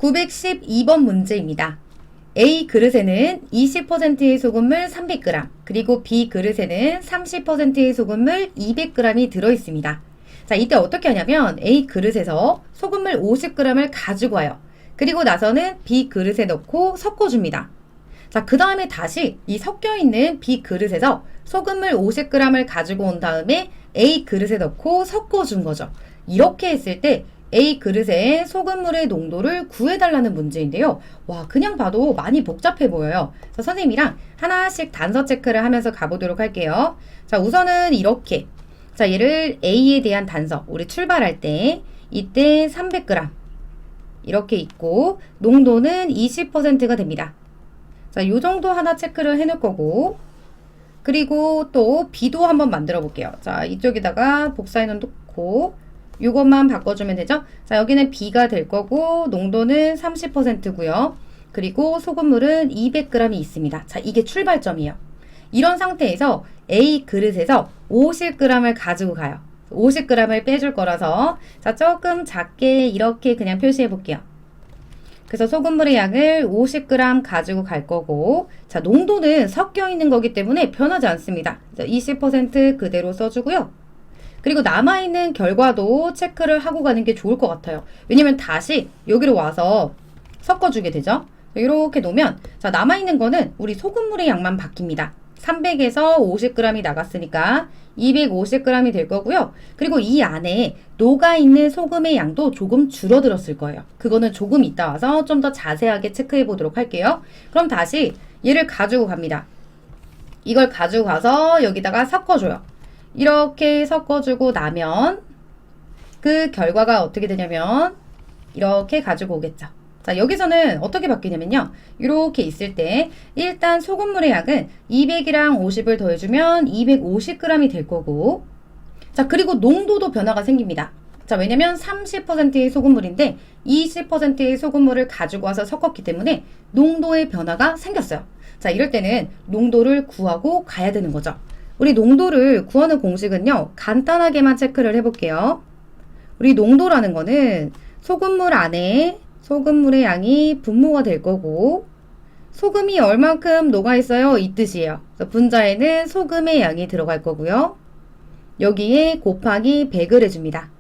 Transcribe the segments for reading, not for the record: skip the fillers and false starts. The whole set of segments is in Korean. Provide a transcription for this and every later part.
912번 문제입니다. A 그릇에는 20%의 소금물 300g, 그리고 B 그릇에는 30%의 소금물 200g이 들어있습니다. 자, 이때 어떻게 하냐면 A 그릇에서 소금물 50g을 가지고 와요. 그리고 나서는 B 그릇에 넣고 섞어줍니다. 자, 그 다음에 다시 이 섞여있는 B 그릇에서 소금물 50g을 가지고 온 다음에 A 그릇에 넣고 섞어준 거죠. 이렇게 했을 때 A 그릇에 소금물의 농도를 구해달라는 문제인데요. 와, 그냥 봐도 많이 복잡해 보여요. 그래서 선생님이랑 하나씩 단서 체크를 하면서 가보도록 할게요. 자, 우선은 이렇게. 자, 얘를 A에 대한 단서. 우리 출발할 때 이때 300g 이렇게 있고 농도는 20%가 됩니다. 자, 요 정도 하나 체크를 해놓을 거고, 그리고 또 B도 한번 만들어 볼게요. 자, 이쪽에다가 복사해 놓고 이것만 바꿔주면 되죠. 자, 여기는 B가 될 거고 농도는 30%고요. 그리고 소금물은 200g이 있습니다. 자, 이게 출발점이에요. 이런 상태에서 A 그릇에서 50g을 가지고 가요. 50g을 빼줄 거라서 자, 조금 작게 이렇게 그냥 표시해 볼게요. 그래서 소금물의 양을 50g 가지고 갈 거고, 자, 농도는 섞여 있는 거기 때문에 변하지 않습니다. 20% 그대로 써주고요. 그리고 남아있는 결과도 체크를 하고 가는 게 좋을 것 같아요. 왜냐면 다시 여기로 와서 섞어주게 되죠. 이렇게 놓으면, 자, 남아있는 거는 우리 소금물의 양만 바뀝니다. 300에서 50g이 나갔으니까 250g이 될 거고요. 그리고 이 안에 녹아있는 소금의 양도 조금 줄어들었을 거예요. 그거는 조금 이따 와서 좀 더 자세하게 체크해 보도록 할게요. 그럼 다시 얘를 가지고 갑니다. 이걸 가지고 가서 여기다가 섞어줘요. 이렇게 섞어주고 나면 그 결과가 어떻게 되냐면 이렇게 가지고 오겠죠. 자, 여기서는 어떻게 바뀌냐면요. 이렇게 있을 때 일단 소금물의 양은 200이랑 50을 더해주면 250g이 될 거고, 자, 그리고 농도도 변화가 생깁니다. 자, 왜냐면 30%의 소금물인데 20%의 소금물을 가지고 와서 섞었기 때문에 농도의 변화가 생겼어요. 자, 이럴 때는 농도를 구하고 가야 되는 거죠. 우리 농도를 구하는 공식은요, 간단하게만 체크를 해볼게요. 우리 농도라는 거는 소금물 안에 소금물의 양이 분모가 될 거고, 소금이 얼만큼 녹아있어요? 이 뜻이에요. 분자에는 소금의 양이 들어갈 거고요. 여기에 곱하기 100을 해줍니다.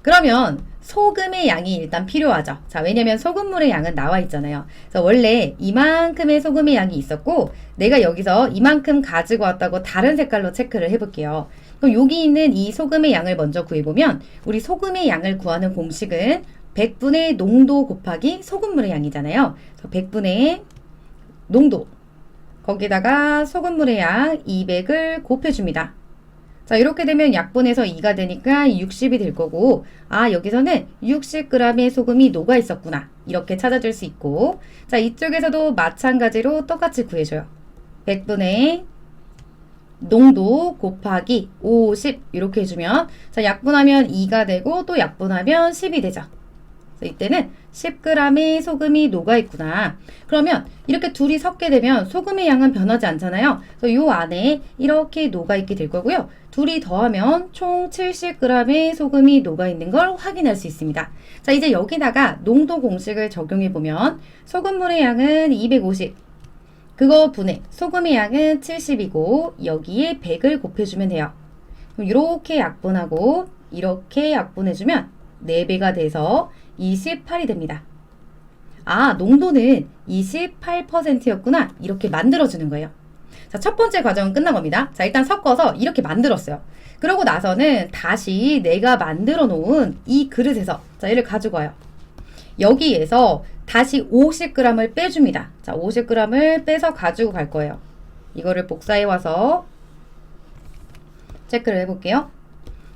그러면 소금의 양이 일단 필요하죠. 자, 왜냐면 소금물의 양은 나와 있잖아요. 그래서 원래 이만큼의 소금의 양이 있었고, 내가 여기서 이만큼 가지고 왔다고 다른 색깔로 체크를 해볼게요. 그럼 여기 있는 이 소금의 양을 먼저 구해보면, 우리 소금의 양을 구하는 공식은 100분의 농도 곱하기 소금물의 양이잖아요. 그래서 100분의 농도, 거기다가 소금물의 양 200을 곱해줍니다. 자, 이렇게 되면 약분해서 2가 되니까 60이 될 거고, 아, 여기서는 60g의 소금이 녹아 있었구나. 이렇게 찾아줄 수 있고, 자, 이쪽에서도 마찬가지로 똑같이 구해줘요. 100분의 농도 곱하기 50 이렇게 해주면, 자, 약분하면 2가 되고 또 약분하면 10이 되죠. 이때는 10g의 소금이 녹아있구나. 그러면 이렇게 둘이 섞게 되면 소금의 양은 변하지 않잖아요. 그래서 요 안에 이렇게 녹아있게 될 거고요. 둘이 더하면 총 70g의 소금이 녹아있는 걸 확인할 수 있습니다. 자, 이제 여기다가 농도 공식을 적용해보면 소금물의 양은 250, 그거 분의 소금의 양은 70이고 여기에 100을 곱해주면 돼요. 그럼 이렇게 약분하고 이렇게 약분해주면 4배가 돼서 28이 됩니다. 아, 농도는 28%였구나. 이렇게 만들어주는 거예요. 자, 첫 번째 과정은 끝난 겁니다. 자, 일단 섞어서 이렇게 만들었어요. 그러고 나서는 다시 내가 만들어 놓은 이 그릇에서, 자, 얘를 가지고 와요. 여기에서 다시 50g을 빼줍니다. 자, 50g을 빼서 가지고 갈 거예요. 이거를 복사해 와서 체크를 해볼게요.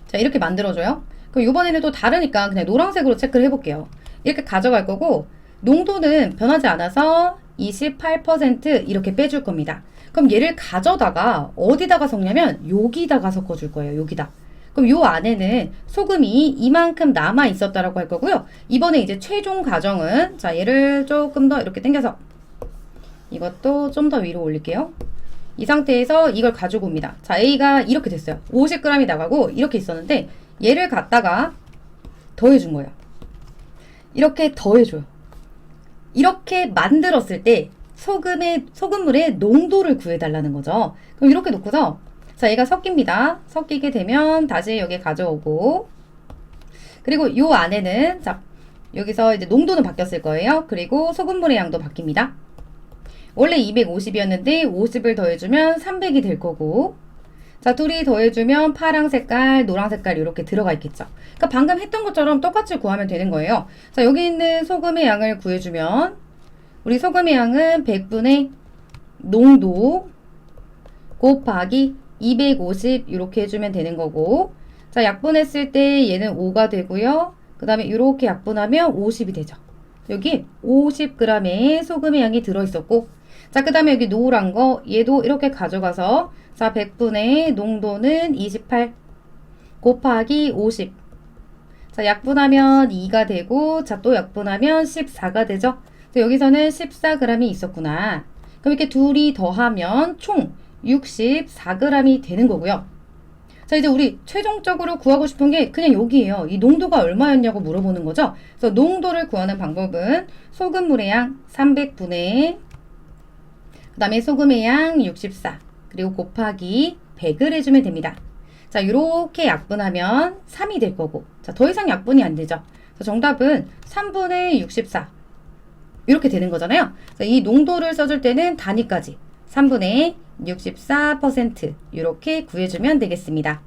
자, 이렇게 만들어줘요. 그럼 이번에는 또 다르니까 그냥 노란색으로 체크를 해볼게요. 이렇게 가져갈 거고, 농도는 변하지 않아서 28% 이렇게 빼줄 겁니다. 그럼 얘를 가져다가 어디다가 섞냐면 여기다가 섞어줄 거예요. 여기다. 그럼 요 안에는 소금이 이만큼 남아 있었다라고 할 거고요. 이번에 이제 최종 과정은, 자, 얘를 조금 더 이렇게 당겨서 이것도 좀 더 위로 올릴게요. 이 상태에서 이걸 가지고 옵니다. 자, A가 이렇게 됐어요. 50g이 나가고 이렇게 있었는데 얘를 갖다가 더해준 거예요. 이렇게 더해줘요. 이렇게 만들었을 때 소금물의 농도를 구해달라는 거죠. 그럼 이렇게 놓고서 자, 얘가 섞입니다. 섞이게 되면 다시 여기 가져오고 그리고 요 안에는 자, 여기서 이제 농도는 바뀌었을 거예요. 그리고 소금물의 양도 바뀝니다. 원래 250이었는데 50을 더해주면 300이 될 거고 자, 둘이 더해주면 파랑 색깔, 노랑 색깔 이렇게 들어가 있겠죠. 그러니까 방금 했던 것처럼 똑같이 구하면 되는 거예요. 자, 여기 있는 소금의 양을 구해주면 우리 소금의 양은 100분의 농도 곱하기 250 이렇게 해주면 되는 거고 자, 약분했을 때 얘는 5가 되고요. 그 다음에 이렇게 약분하면 50이 되죠. 여기 50g의 소금의 양이 들어있었고 자, 그 다음에 여기 노란 거 얘도 이렇게 가져가서 자, 100분의 농도는 28 곱하기 50 자, 약분하면 2가 되고 자, 또 약분하면 14가 되죠. 자, 여기서는 14g이 있었구나. 그럼 이렇게 둘이 더하면 총 64g이 되는 거고요. 자, 이제 우리 최종적으로 구하고 싶은 게 그냥 여기에요. 이 농도가 얼마였냐고 물어보는 거죠. 그래서 농도를 구하는 방법은 소금물의 양 300분의 그 다음에 소금의 양 64 그리고 곱하기 100을 해주면 됩니다. 자, 이렇게 약분하면 3이 될 거고 자, 더 이상 약분이 안 되죠. 그래서 정답은 3분의 64 이렇게 되는 거잖아요. 자, 이 농도를 써줄 때는 단위까지 3분의 64% 이렇게 구해주면 되겠습니다.